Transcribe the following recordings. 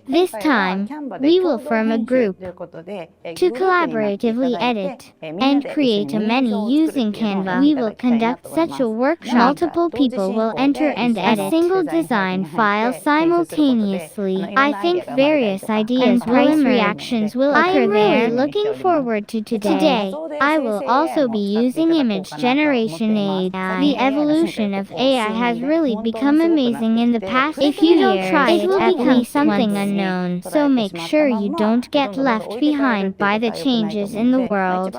This time, we will form a group to collaboratively edit and create a menu using Canva. We will conduct such a workshop. Multiple people will enter and edit a single design file simultaneously. I think various ideas and price reactions will occur there. I am really looking forward to today. I will also be using image generation AI. The evolution of AI has really become amazing in the past few years. If you don't try it will become something unknown. So make sure you don't get left behind by the changes in the world.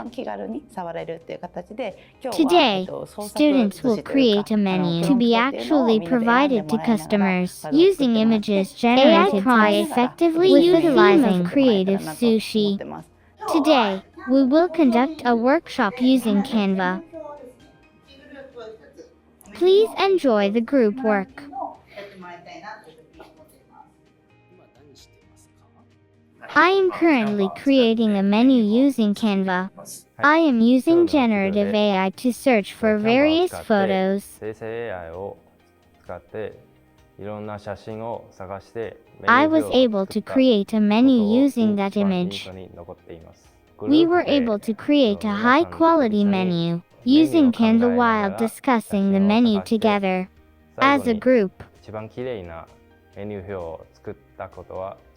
Today, students will create a menu to be actually provided to customers using images generated by effectively utilizing creative sushi. Today, we will conduct a workshop using Canva. Please enjoy the group work. I am currently creating a menu using Canva. I am using generative AI to search for various photos. I was able to create a menu using that image. We were able to create a high-quality menu using Canva while discussing the menu together. As a group,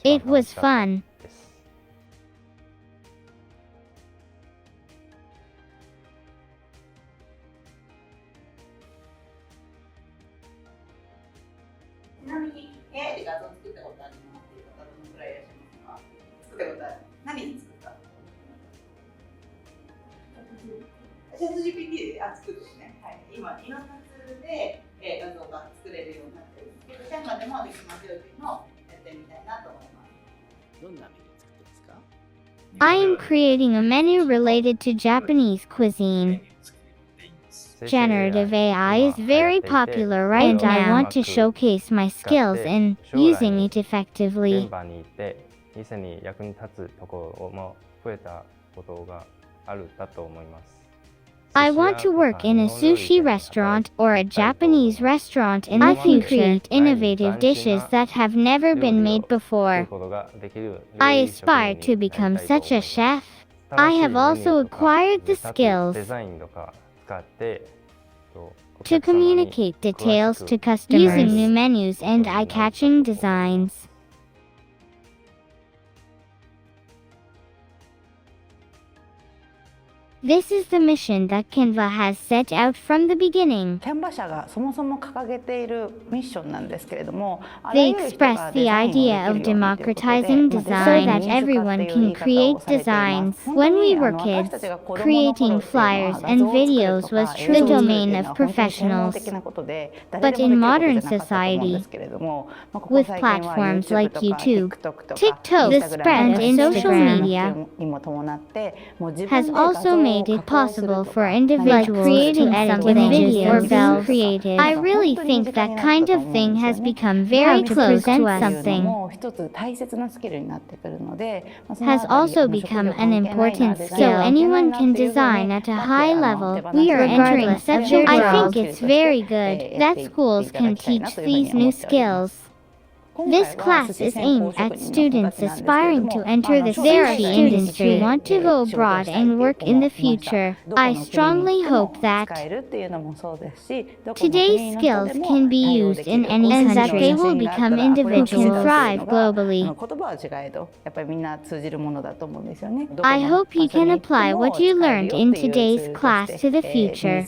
it was fun. ChatGPT で作ってですね。はい、今いろんなツールで画像が作れるようになってるんですけど、Canva でもできますよっていうのをやってみたいなと思います。どんなメニュー作ってるんですか？ I am creating a menu related to Japanese cuisine. Generative AI is very popular right now, and I want to showcase my skills in using it effectively. I want to work in a sushi restaurant or a Japanese restaurant in the future. I can create innovative dishes that have never been made before. I aspire to become such a chef. I have also acquired the skills to communicate details to customers using new menus and eye-catching designs. This is the mission that Canva has set out from the beginning. They express the idea of democratizing design so that everyone can create designs. When we were kids, creating flyers and videos was truly the domain of professionals. But in modern society, with platforms like YouTube, TikTok, the spread of social media has also made it possible for individuals to edit images themselves. I really think that kind of thing has become very close to us. Something has also become an important skill. So anyone can design at a high level. We are entering such a world. I think it's very good that schools can teach these new skills. This class is aimed at students aspiring to enter the sushi industry who want to go abroad and work in the future. I strongly hope that today's skills can be used in any country and that they will become individuals who can thrive globally. I hope you can apply what you learned in today's class to the future.